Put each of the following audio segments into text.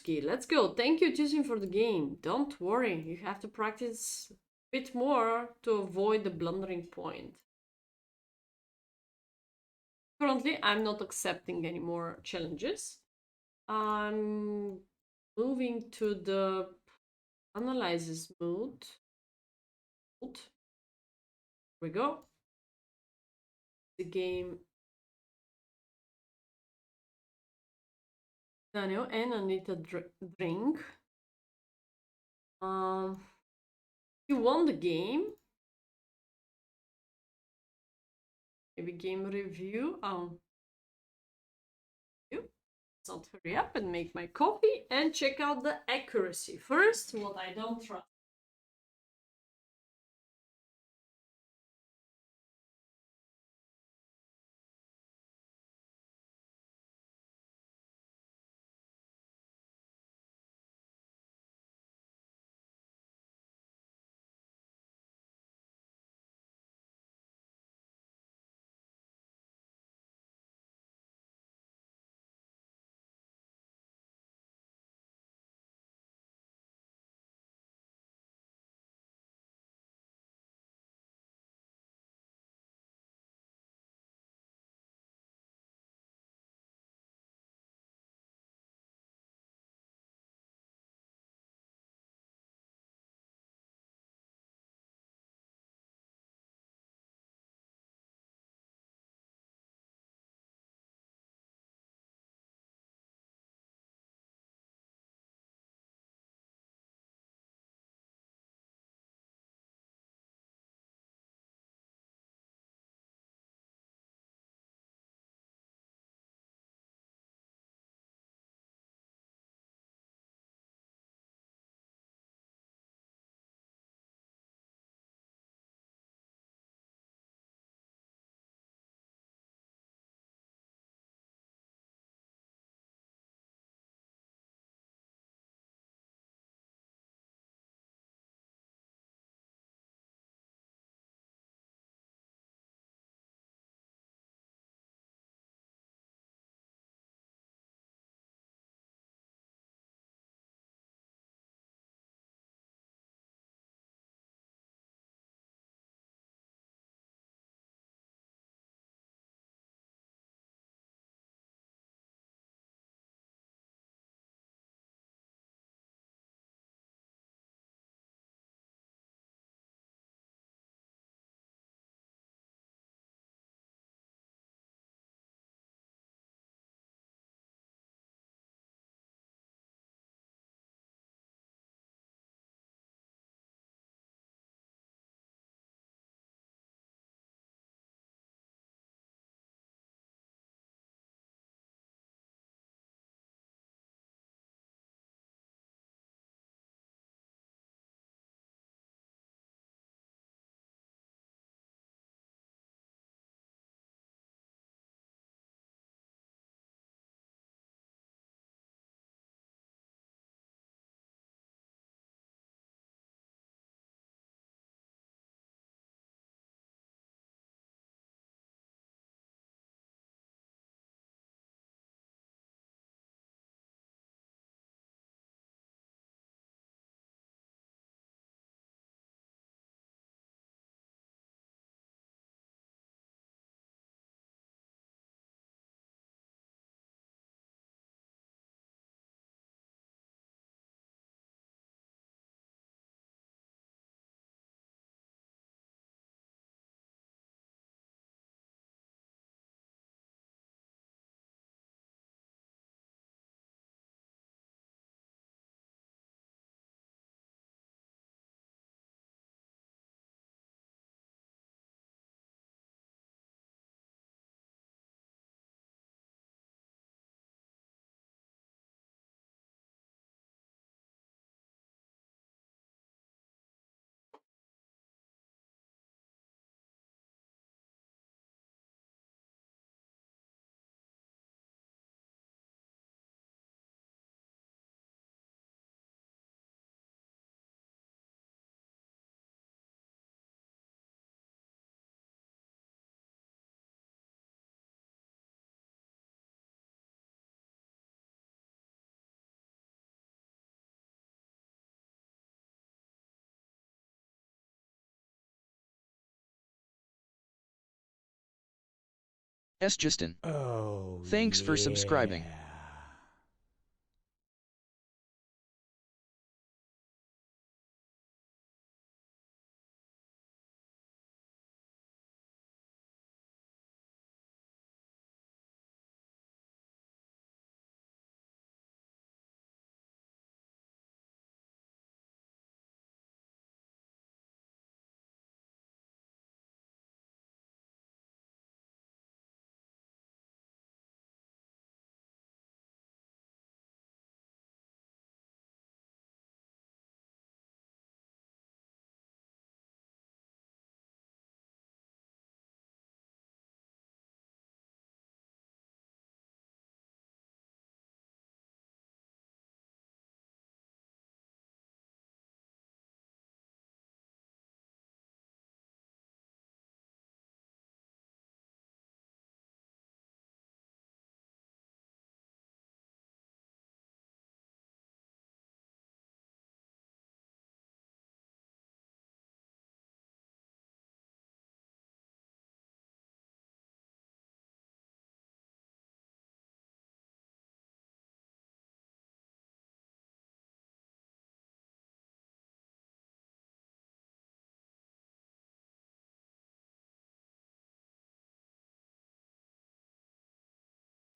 Dimowski. Let's go. Thank you, Jason, for the game. Don't worry, you have to practice a bit more to avoid the blundering point. Currently, I'm not accepting any more challenges. I'm moving to the analysis mode. Here we go. The game. Daniel, and I need a drink. You won the game. Maybe game review. Not hurry up and make my coffee and check out the accuracy first. What I don't trust. S. Justin. Oh, Thanks for subscribing. yeah.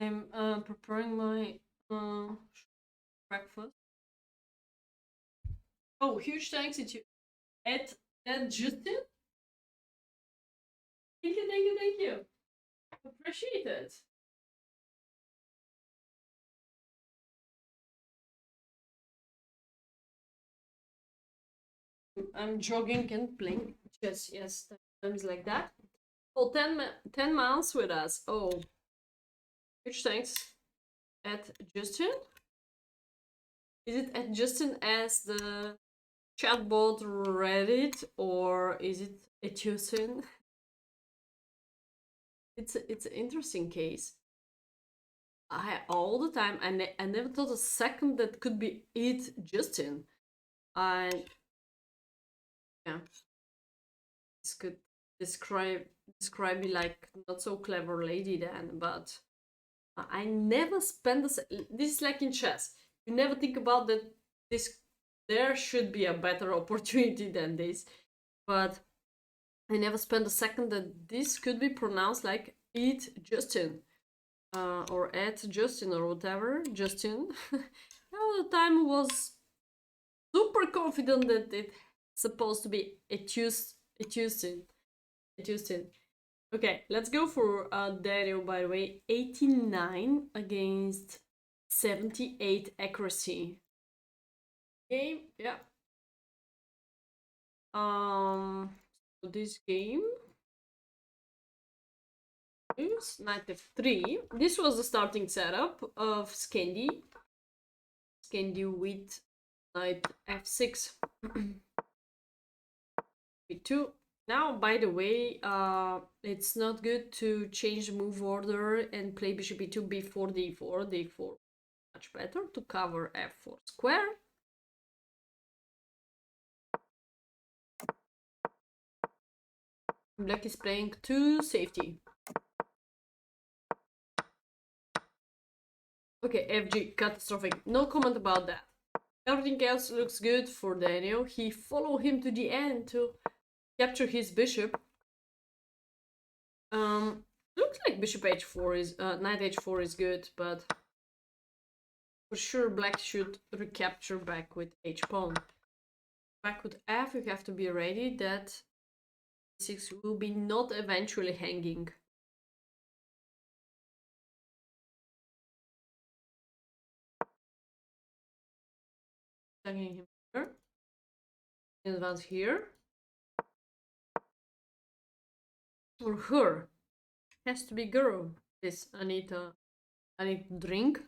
I'm preparing my breakfast. Oh, huge thanks to Ed Justin. Thank you, thank you, thank you. Appreciate it. I'm jogging and playing chess. Yes, times like that. Oh, 10 miles with us. Oh, huge thanks at Justin. Is it at Justin as the chatbot Reddit, or is it at Justin? It's an interesting case. I all the time I never thought a second that could be it Justin. I Yeah, this could describe describe me like not so clever lady then, but I never spend this. This is like in chess. You never think about that. This there should be a better opportunity than this, but I never spent a second that this could be pronounced like it Justin, or at Justin or whatever Justin. All the time was super confident that it's supposed to be a Justin. Okay, let's go for Dario, by the way. 89 against 78 accuracy. Game, yeah. So this game is knight f3. This was the starting setup of Scandi. Scandi with knight f6. b2. Now, by the way, it's not good to change the move order and play bishop e2 before d4. d4 much better to cover f4 square. Black is playing to safety. Okay, FG, catastrophic. No comment about that. Everything else looks good for Daniel. He followed him to the end to capture his bishop. Looks like bishop h4 is knight h4 is good, but for sure black should recapture back with h pawn. Back with f, you have to be ready that e6 will be not eventually hanging. Hanging him here. Advance here. Or her. Has to be girl. This I need to drink.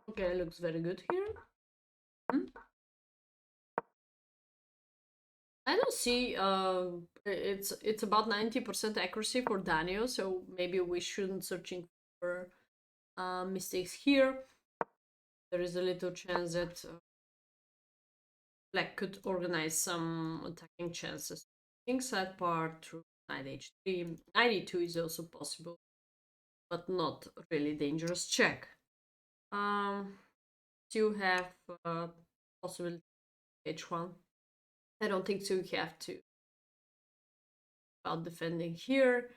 Okay, looks very good here. I don't see it's about 90% accuracy for Daniel, so maybe we shouldn't searching for mistakes here. there is a little chance that black could organize some attacking chances. Kingside part through knight h3. Knight e2 is also possible, but not really dangerous check. Still have possibility h1. I don't think so. You have to about defending here.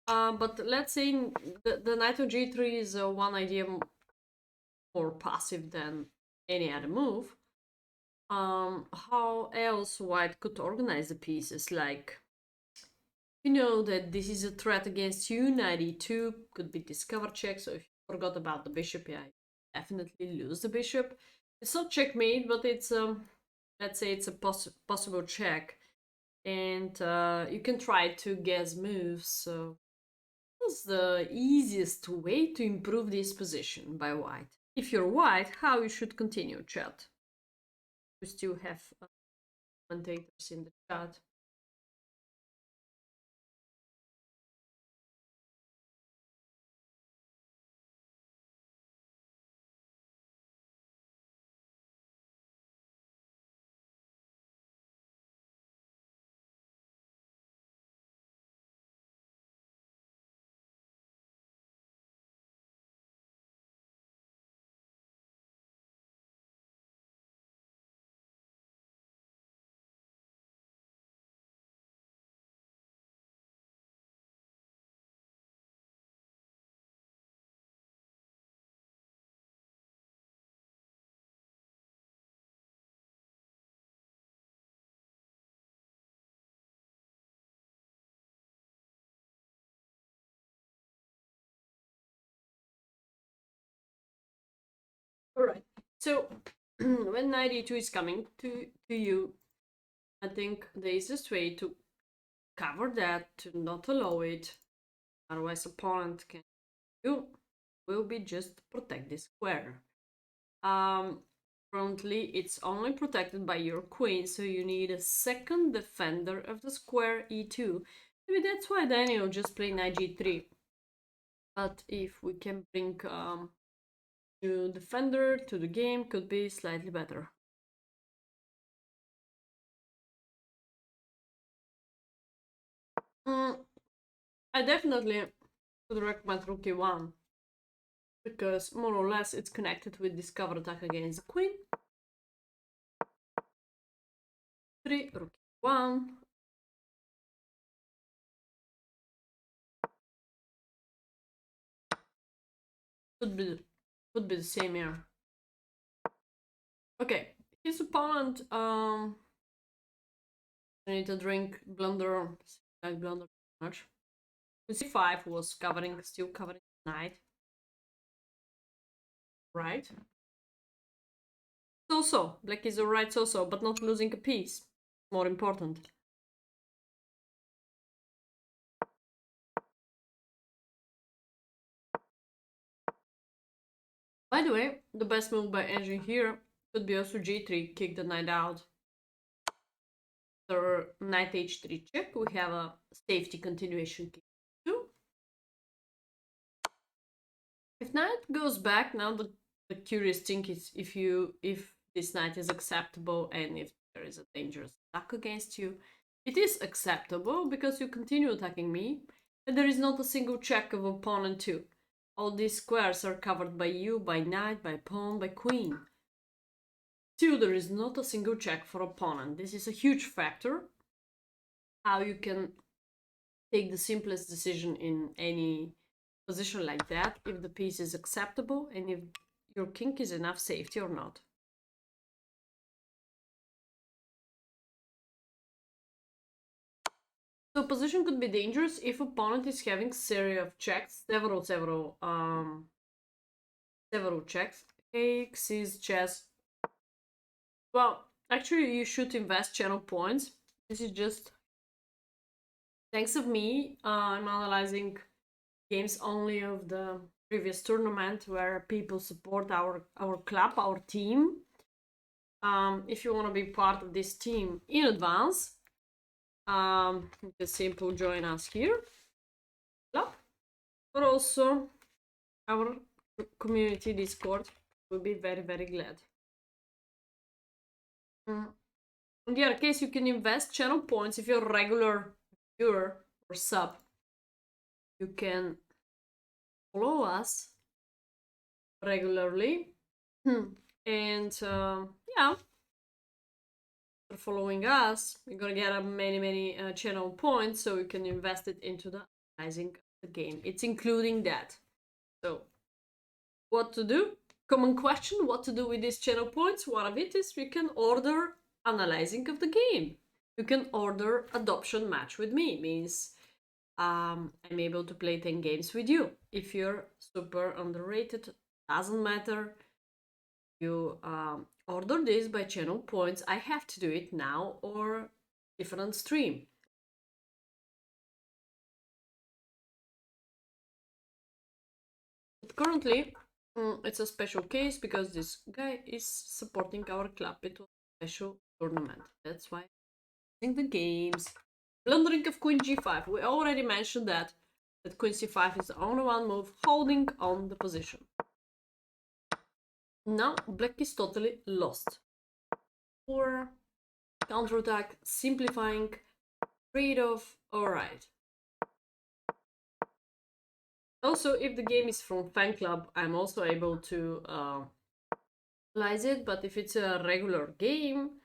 But let's say the knight of g3 is one idea more passive than any other move. How else white could organize the pieces? Like, you know that this is a threat against you. Knight e2 could be discover check. So if you forgot about the bishop, yeah, definitely lose the bishop. It's not checkmate, but it's let's say it's a possible check, and you can try to guess moves. So what's the easiest way to improve this position by white? If you're white, how you should continue, chat? We still have commentators in the chat. All right. So when knight e2 is coming to you, I think the easiest way to cover that, to not allow it, otherwise opponent can you will be just protect this square. Currently it's only protected by your queen, so you need a second defender of the square e2. Maybe that's why Daniel just played knight g3. But if we can bring new defender to the game, could be slightly better. I definitely would recommend rook e1, because more or less it's connected with discover attack against the queen. 3, rook e1. Could be the same here. Okay, his opponent I need to drink blunder, like blunder too much. c5 was still covering knight, right? So black is alright, so but not losing a piece. More important. By the way, the best move by engine here could be also g3, kick the knight out. After knight h3 check, we have a safety continuation kick 2. If knight goes back, now the curious thing is if this knight is acceptable and if there is a dangerous attack against you. It is acceptable because you continue attacking me, and there is not a single check of opponent too. All these squares are covered by you, by knight, by pawn, by queen. Still, there is not a single check for opponent. This is a huge factor. How you can take the simplest decision in any position like that, if the piece is acceptable and if your king is enough safety or not. So position could be dangerous if opponent is having series of checks, several checks. Takes his chess. Well, actually you should invest channel points. This is just thanks of me. I'm analyzing games only of the previous tournament where people support our club, our team. If you want to be part of this team in advance, you can simply join us here, club, but also our community Discord. We'll be very, very glad. In the other case, you can invest channel points if you're a regular viewer or sub. You can follow us regularly. And yeah, for following us, you're gonna get many channel points, so you can invest it into the analyzing of the game. It's including that. So, what to do? Common question: what to do with these channel points? One of it is you can order analyzing of the game. You can order adoption match with me. Means I'm able to play 10 games with you. If you're super underrated, doesn't matter. You order this by channel points. I have to do it now or different stream. But currently, it's a special case because this guy is supporting our club. It was a special tournament. That's why I'm the games. Blundering of Queen G5. We already mentioned that Queen C5 is the only one move holding on the position. Now black is totally lost. Or counterattack, simplifying, trade-off, alright. Also, if the game is from fan club, I'm also able to analyze it, but if it's a regular game,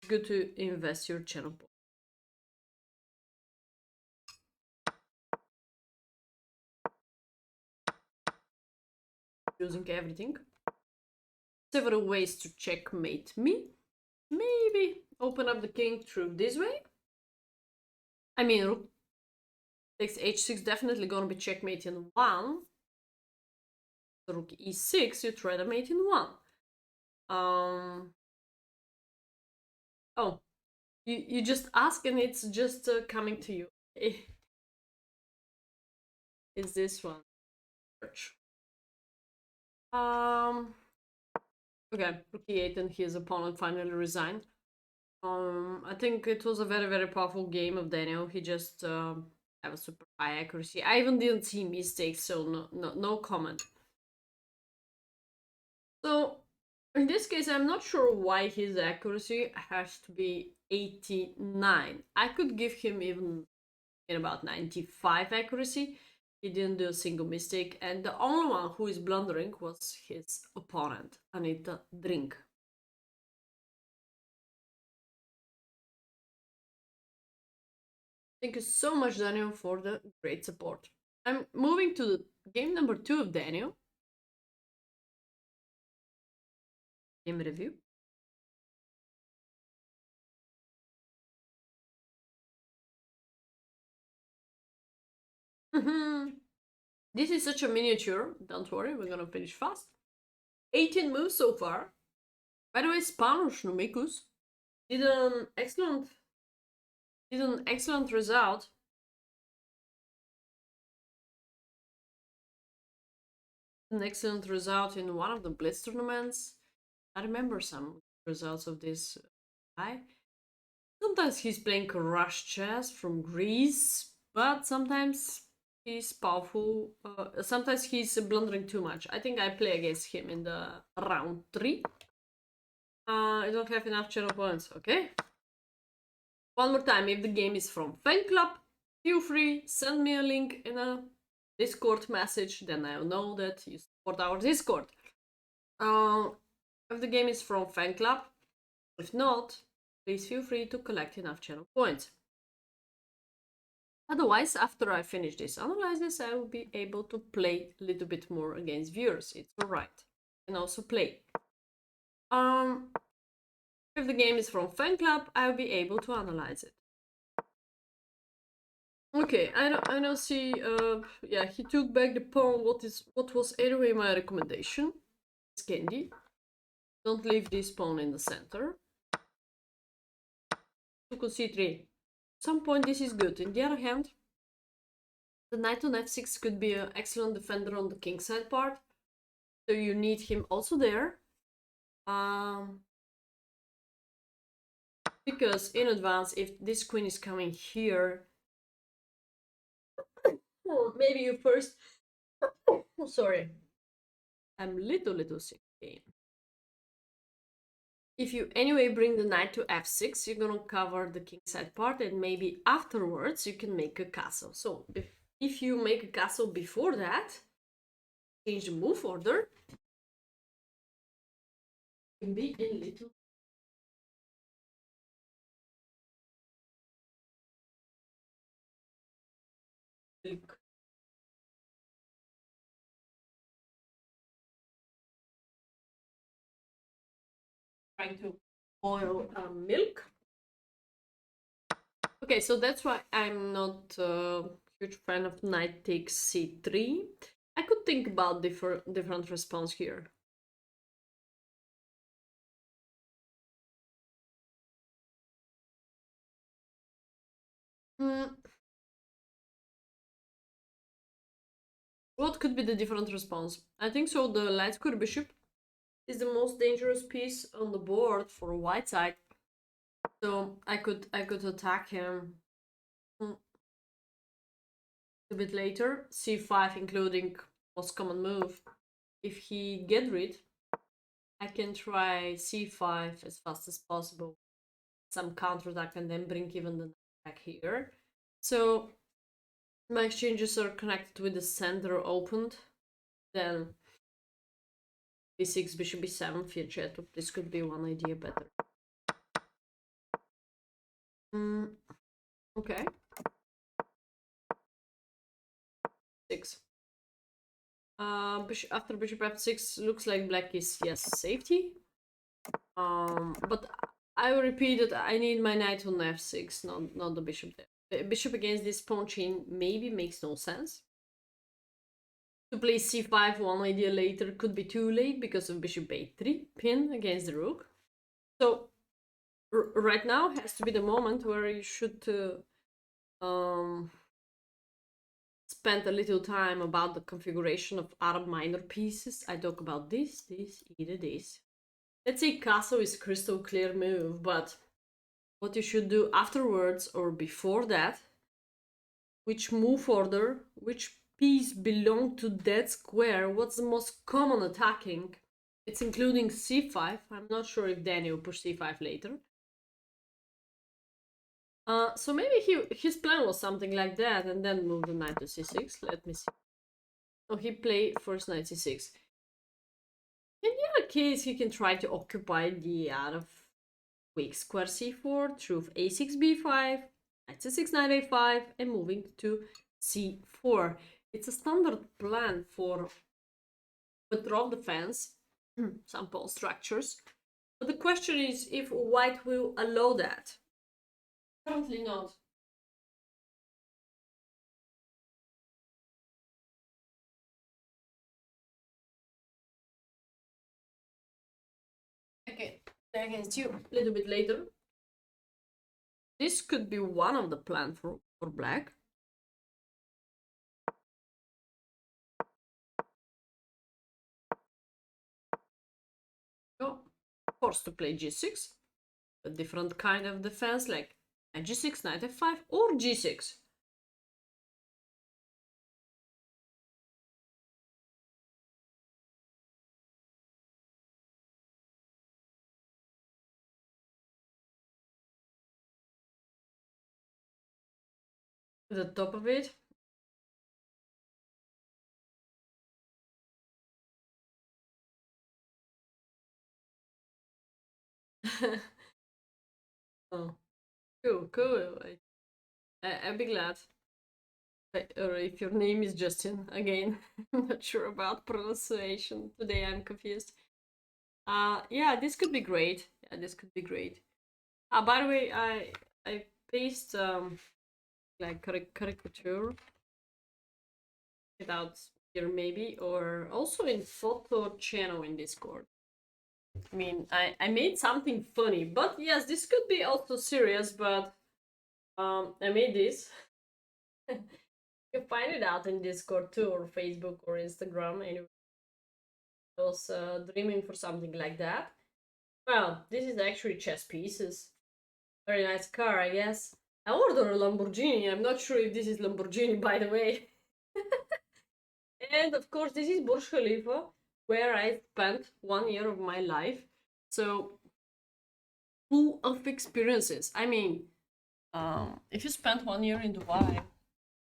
it's good to invest your channel points. Using everything. Several ways to checkmate me. Maybe open up the king through this way. I mean, rook takes h6, definitely gonna be checkmate in 1. The rook e6, you try to mate in 1. Oh, you just ask and it's just coming to you. Is this one? Okay, rook e8 and his opponent finally resigned. I think it was a very powerful game of Daniel. He just have a super high accuracy. I even didn't see mistakes, so no comment. So in this case, I'm not sure why his accuracy has to be 89. I could give him even in about 95 accuracy. He didn't do a single mistake, and the only one who is blundering was his opponent, Anita Drink. Thank you so much, Daniel, for the great support. I'm moving to the game number 2 of Daniel. Game review. This is such a miniature. Don't worry, we're gonna finish fast. 18 moves so far. By the way, Spanish Numikus did an excellent result. An excellent result in one of the Blitz tournaments. I remember some results of this guy. Sometimes he's playing Rush chess from Greece, but sometimes he's powerful. Sometimes he's blundering too much. I think I play against him in the round 3. I don't have enough channel points. Okay. One more time, if the game is from fan club, feel free, send me a link in a Discord message, then I'll know that you support our Discord. If the game is from fan club, if not, please feel free to collect enough channel points. Otherwise, after I finish this analysis, I will be able to play a little bit more against viewers. It's alright. And also play. If the game is from fan club, I'll be able to analyze it. Okay, I don't see. Yeah, he took back the pawn. What was anyway my recommendation? Candy. Don't leave this pawn in the center. Took on c3. At some point, this is good. On the other hand, the knight on f6 could be an excellent defender on the kingside part. So you need him also there. Because in advance, if this queen is coming here, maybe you first. Sorry, I'm little sick. Okay. If you anyway bring the knight to f6, you're gonna cover the kingside part, and maybe afterwards you can make a castle. So if you make a castle before that, change the move order, can be a little milk. Trying to boil milk. Okay, so that's why I'm not a huge fan of knight takes c3. I could think about different response here. What could be the different response? I think so. The light square bishop is the most dangerous piece on the board for white side. So I could attack him a bit later. c5, including most common move. If he get rid, I can try c5 as fast as possible. Some counterattack and then bring even the knight back here. So my exchanges are connected with the center opened. Then b6, bishop b7, fianchetto. This could be one idea better. Okay. 6. After bishop f6, looks like black is, yes, safety. But I will repeat that I need my knight on f6, not the bishop there. The bishop against this pawn chain maybe makes no sense. To play c5 one idea later could be too late because of bishop a3 pin against the rook. So right now has to be the moment where you should spend a little time about the configuration of Arab minor pieces. I talk about this, either this. Let's say castle is crystal clear move, but what you should do afterwards or before that, which move order, which piece belong to that square, what's the most common attacking. It's including c5. I'm not sure if Daniel pushed c5 later. So maybe his plan was something like that and then move the knight to c6. Let me see. Oh, he played first knight c6. In the other case, he can try to occupy the out of weak square c4 through a6 b5, knight c6 knight a5, and moving to c4. It's a standard plan for withdrawal defense, some pawn structures. But the question is if white will allow that. Currently not. Okay, against you a little bit later. This could be one of the plans for black. You're forced to play g6, a different kind of defense like g6, knight f5, or g6. The top of it. Oh, cool. I'd be glad. Or if your name is Justin, again, I'm not sure about pronunciation. Today I'm confused. Yeah, this could be great. Yeah, this could be great. By the way, I paste like caricature it out here maybe, or also in photo channel in Discord. I mean, I made something funny, but yes, this could be also serious, but I made this. You find it out in Discord too, or Facebook, or Instagram. Anyway, I was dreaming for something like that. Well, this is actually chess pieces. Very nice car, I guess. I ordered a Lamborghini. I'm not sure if this is Lamborghini, by the way. And of course, this is Burj Khalifa. where I spent 1 year of my life. So full of experiences. I mean, if you spent 1 year in Dubai,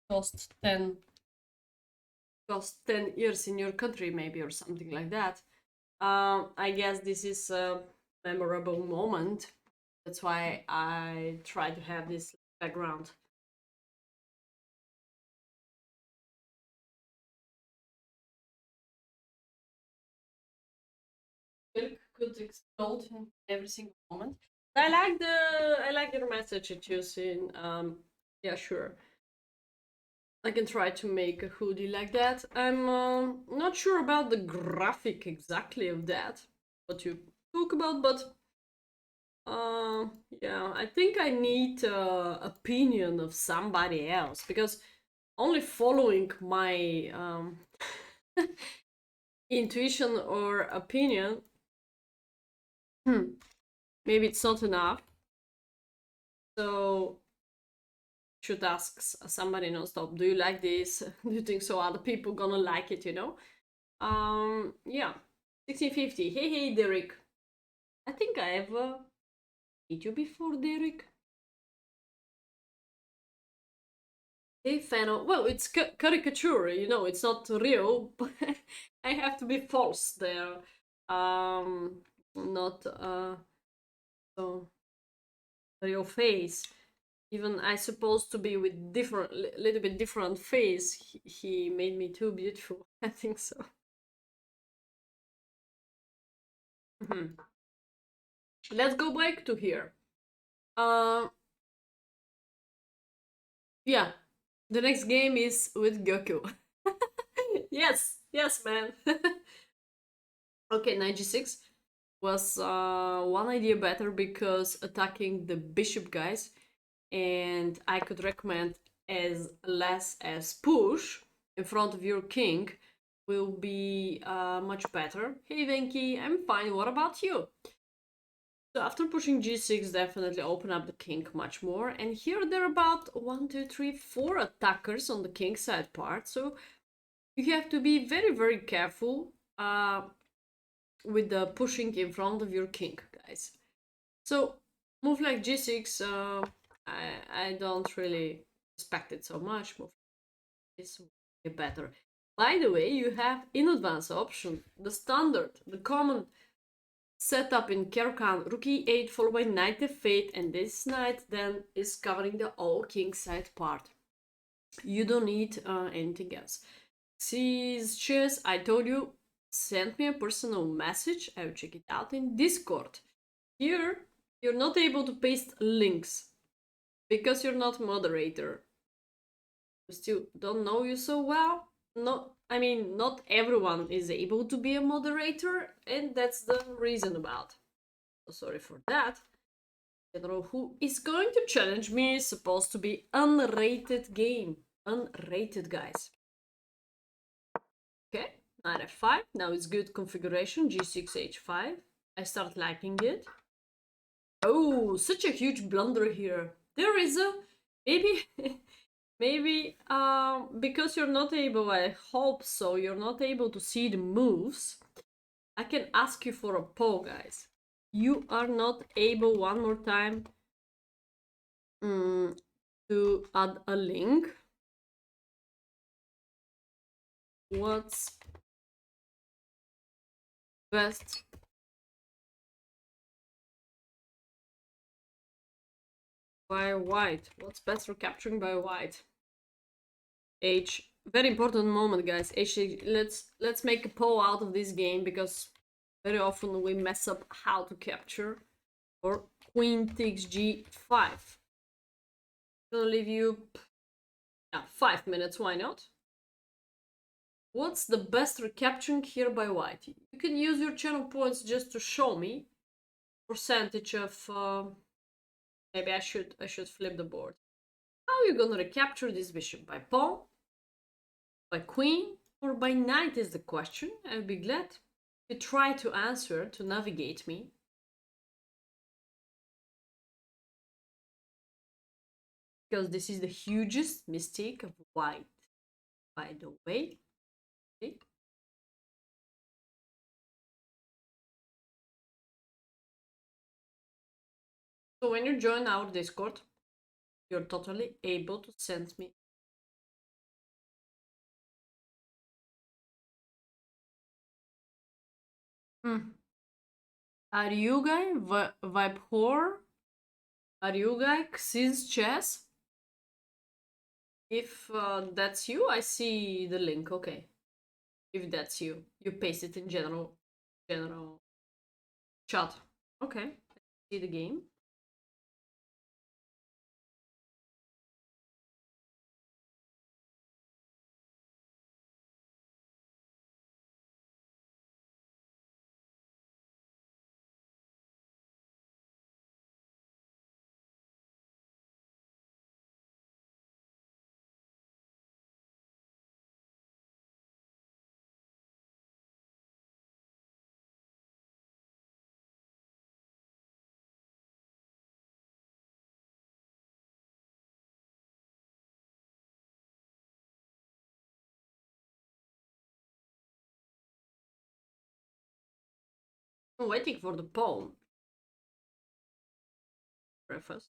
cost 10 years in your country maybe, or something like that. I guess this is a memorable moment. That's why I try to have this background. Milk could explode in every single moment. I like your message you're choosing. Yeah, sure. I can try to make a hoodie like that. I'm not sure about the graphic exactly of that, what you talk about, but yeah, I think I need opinion of somebody else, because only following my intuition or opinion, maybe it's not enough. So should ask somebody non-stop, do you like this? Do you think so other people gonna like it, yeah. 1650. Hey Derek, I think I have meet you before, Derek. Hey Fano, well, it's caricature, it's not real, but I have to be false there. Not so real face. Even I supposed to be with different, little bit different face. He made me too beautiful. I think so. Mhm. Let's go back to here. Uh, yeah, the next game is with Goku. Yes, man. Okay, 96 was one idea better because attacking the bishop guys, and I could recommend as less as push in front of your king will be much better. Hey Venki, I'm fine. What about you? So after pushing g6, definitely open up the king much more. And here there are about 1, 2, 3, 4 attackers on the king side part. So you have to be very, very careful with the pushing in front of your king, guys. So move like g6, I don't really respect it so much. Move this will be better. By the way, you have in advance option, the standard, the common setup in Kerkan, rook e8 followed by knight f8, and this knight then is covering the all king side part. You don't need anything else. Sees chess, I told you, send me a personal message. I will check it out in Discord. Here, you're not able to paste links because you're not moderator. We still don't know you so well. I mean, not everyone is able to be a moderator, and that's the reason about. So sorry for that. I don't know who is going to challenge me. It's supposed to be unrated game. Unrated, guys. Okay, knight f5. Now it's good configuration. G6, h5. I start liking it. Oh, such a huge blunder here. There is a maybe maybe because you're not able, I hope so, you're not able to see the moves. I can ask you for a poll, guys. You are not able one more time to add a link. What's best by white? What's best for capturing by white? H. Very important moment, guys. H. Let's make a poll out of this game because very often we mess up how to capture. Or queen takes g5. Gonna leave you 5 minutes. Why not? What's the best recapturing here by white? You can use your channel points just to show me percentage of. Maybe I should flip the board. How are you gonna recapture this bishop? By pawn, by queen, or by knight is the question. I'll be glad you try to answer to navigate me. Because this is the hugest mistake of white, by the way. Okay. So when you join our Discord, you're totally able to send me. Are you guy vibe whore? Are you guy since chess? If that's you, I see the link. Okay. If that's you, you paste it in general chat. Okay. See the game. I'm waiting for the poem. Preface.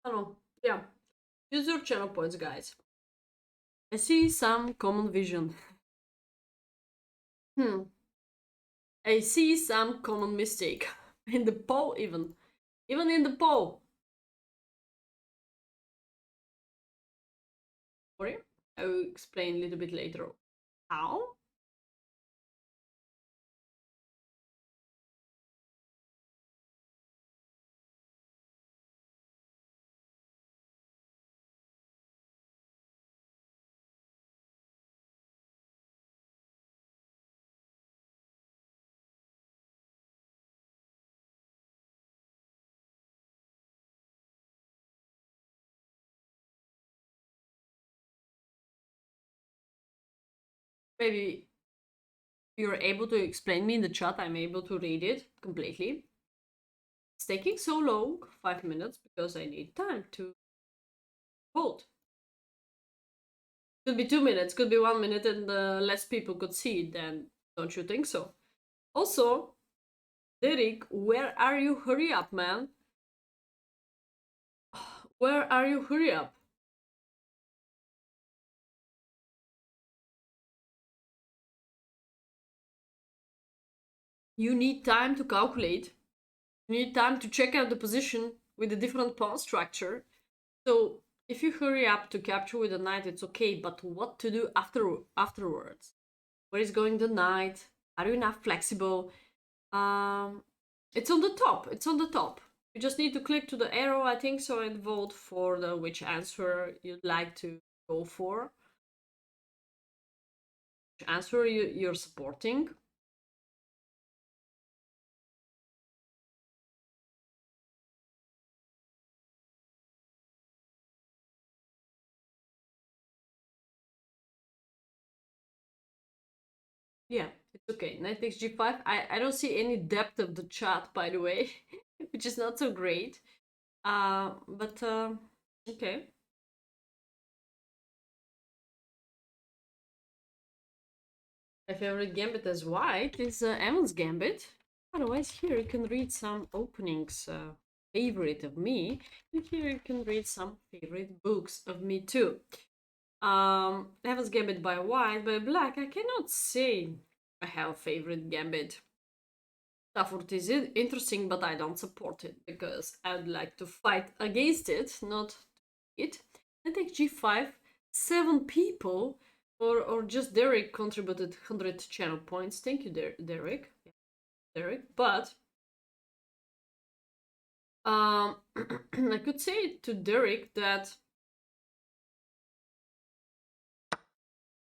Hello. Yeah. Use your channel points, guys. I see some common vision. I see some common mistake. In the poll, even. Even in the poll. Sorry? I will explain a little bit later. How? Maybe you're able to explain me in the chat. I'm able to read it completely. It's taking so long, 5 minutes, because I need time to vote. Could be 2 minutes, could be 1 minute, and less people could see it then. Don't you think so? Also, Derek, where are you? Hurry up, man. Where are you? Hurry up. You need time to calculate. You need time to check out the position with a different pawn structure. So if you hurry up to capture with the knight, it's okay, but what to do afterwards? Where is going the knight? Are you enough flexible? It's on the top. It's on the top. You just need to click to the arrow, I think so, and vote for the which answer you'd like to go for. Which answer you're supporting. Yeah, it's okay. Knight takes g5. I don't see any depth of the chat, by the way, which is not so great. But okay. My favorite gambit as white is Evan's gambit. Otherwise, here you can read some openings favorite of me, and here you can read some favorite books of me too. Evan's gambit by white. By black, I cannot say I have a favorite gambit. Stafford is interesting, but I don't support it because I would like to fight against it, not it. I take g5. 7 people. Or just Derek contributed 100 channel points. Thank you, Derek. Derek. But I could say to Derek that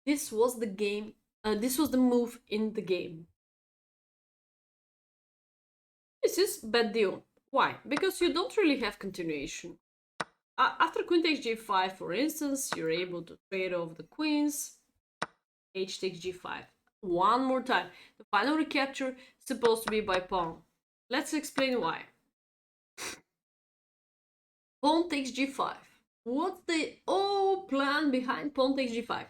this was the game. This was the move in the game. This is bad deal. Why? Because you don't really have continuation. After queen takes g5, for instance, you're able to trade off the queens. H takes g5. One more time. The final recapture is supposed to be by pawn. Let's explain why. Pawn takes g5. What's the plan behind pawn takes g5?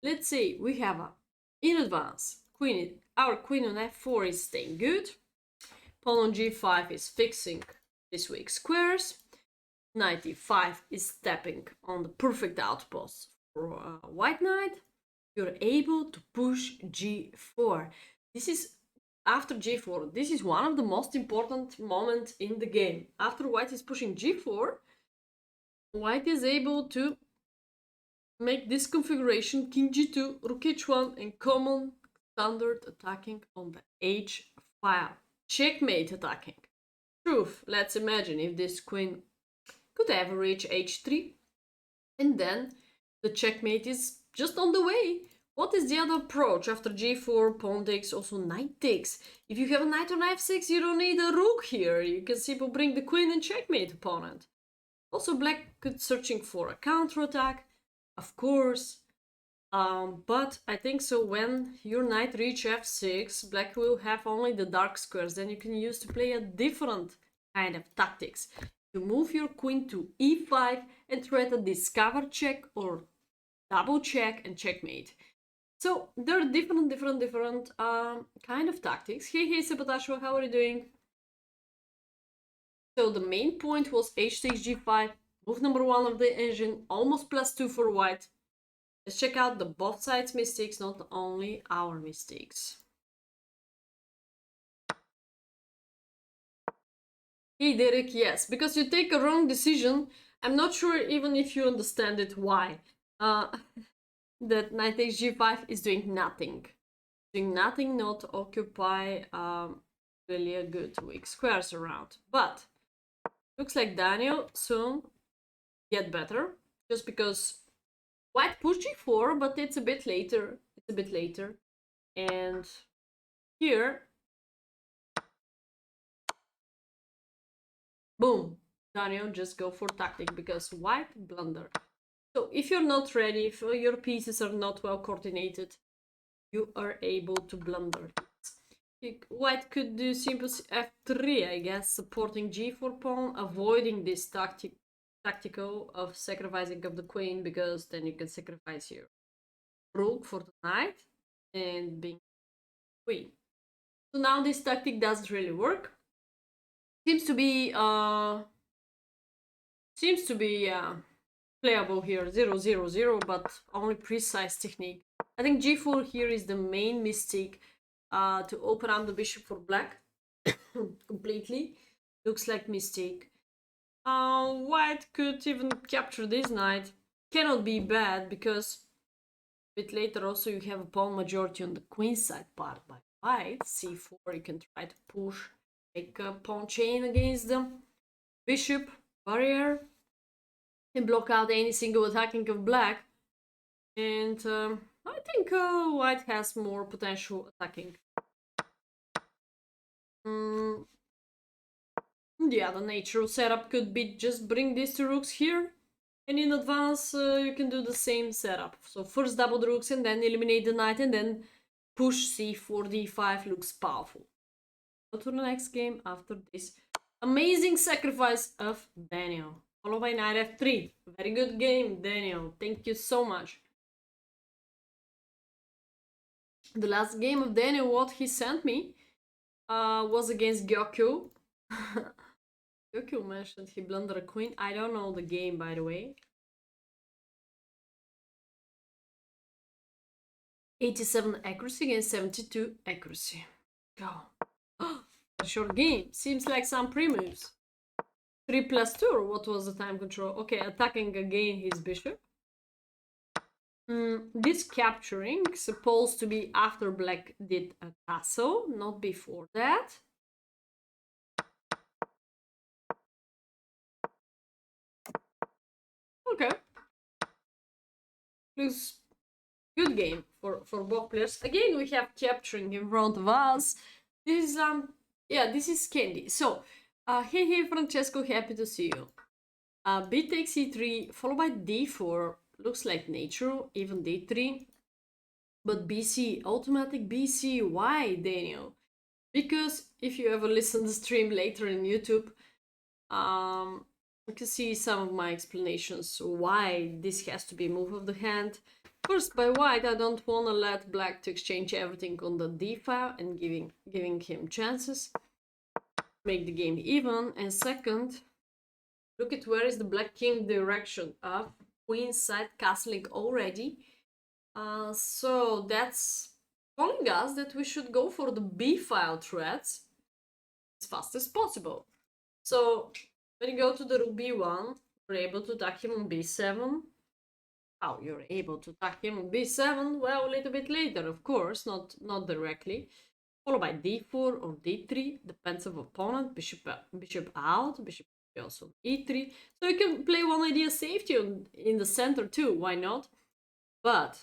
Let's say we have in advance, our queen on f4 is staying good. Pawn on g5 is fixing this weak squares. Knight e5 is stepping on the perfect outpost for white knight. You're able to push g4. This is after g4. This is one of the most important moments in the game. After white is pushing g4, white is able to make this configuration king g2, rook h1, and common standard attacking on the h file. Checkmate attacking. Truth, let's imagine if this queen could average h3, and then the checkmate is just on the way. What is the other approach after g4, pawn takes, also knight takes? If you have a knight on f6, you don't need a rook here. You can simply bring the queen and checkmate opponent. Also, black could searching for a counterattack, of course. But I think so when your knight reach f6, black will have only the dark squares. Then you can use to play a different kind of tactics. You move your queen to e5 and try to discover check or double check and checkmate. So there are different kind of tactics. Hey, Sabotasho, how are you doing? So the main point was h takes g5, move number 1 of the engine, almost +2 for white. Let's check out the both sides mistakes, not only our mistakes. Hey Derek, yes, because you take a wrong decision. I'm not sure even if you understand it why. That knight takes g5 is doing nothing. Doing nothing, not occupy really a good weak squares around. But looks like Daniel soon get better, just because white pushed g4, but it's a bit later. And here, boom, Daniel just go for tactic because white blunder. So if you're not ready, if your pieces are not well coordinated, you are able to blunder. White could do simple f3, I guess, supporting g4 pawn, avoiding this tactical of sacrificing of the queen, because then you can sacrifice your rook for the knight and being queen. So now this tactic doesn't really work. Seems to be playable here, 0-0-0, but only precise technique. I think g4 here is the main mistake, to open up the bishop for black completely. Looks like mistake. White could even capture this knight. Cannot be bad, because a bit later also you have a pawn majority on the queen side part by white. c4, you can try to push, make a pawn chain against the bishop barrier and block out any single attacking of black. And I think white has more potential attacking. Yeah, the natural setup could be just bring these two rooks here, and in advance you can do the same setup. So first double the rooks and then eliminate the knight, and then push c4, d5 looks powerful. Go to the next game after this amazing sacrifice of Daniel, followed by knight f3. Very good game, Daniel. Thank you so much. The last game of Daniel, what he sent me, was against Gyokyo. Gyokyo mentioned he blundered a queen. I don't know the game, by the way. 87 accuracy against 72 accuracy. Go. A short game. Seems like some pre-moves. 3+2, or what was the time control? Okay, attacking again his bishop. This capturing supposed to be after black did a tasso, not before that. Okay. Looks good game for both players. Again, we have capturing in front of us. This is yeah, this is Candy. So hey Francesco, happy to see you. B takes e3 followed by d4. Looks like natural, even d3. But BC, automatic BC. Why, Daniel? Because if you ever listen to stream later in YouTube, you can see some of my explanations why this has to be move of the hand. First, by white, I don't want to let black to exchange everything on the d file and giving him chances, make the game even. And second, look at where is the black king direction of queen side castling already. So that's telling us that we should go for the b file threats as fast as possible. So when you go to the rook b1, you're able to attack him on b7. How you're able to attack him on b7? Well, a little bit later, of course, not directly. Followed by d4 or d3, depends on opponent. Bishop out, bishop also e3. So you can play one idea safety in the center too. Why not? But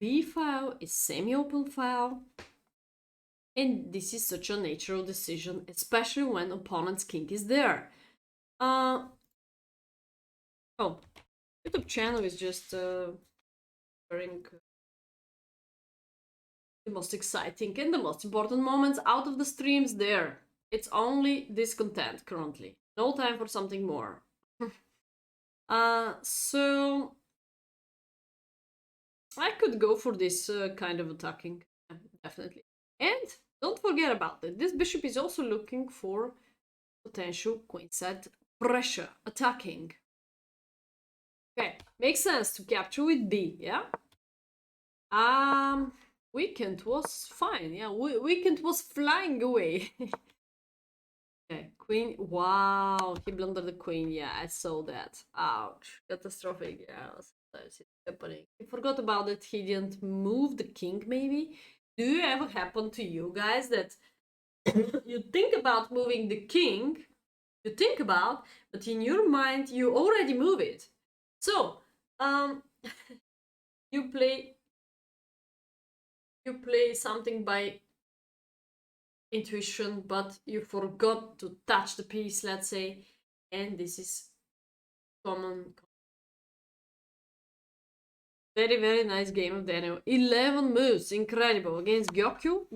b file is semi-open file. And this is such a natural decision, especially when opponent's king is there. Oh, YouTube channel is just sharing the most exciting and the most important moments out of the streams there. It's only discontent currently. No time for something more. So I could go for this kind of attacking, definitely. And don't forget about it. This bishop is also looking for potential queenside pressure attacking. Okay, makes sense to capture with B, yeah? Weekend was fine, yeah. Weekend was flying away. Okay, queen. Wow, he blundered the queen. Yeah, I saw that. Ouch, catastrophic. Yeah, sometimes it's happening. He forgot about it. He didn't move the king. Maybe. Do you ever happen to you guys that you think about moving the king? You think about, but in your mind you already move it. So, you play something by intuition, but you forgot to touch the piece, let's say, and this is common. Very, very nice game of Daniel. 11 moves, incredible, against Gyokyu.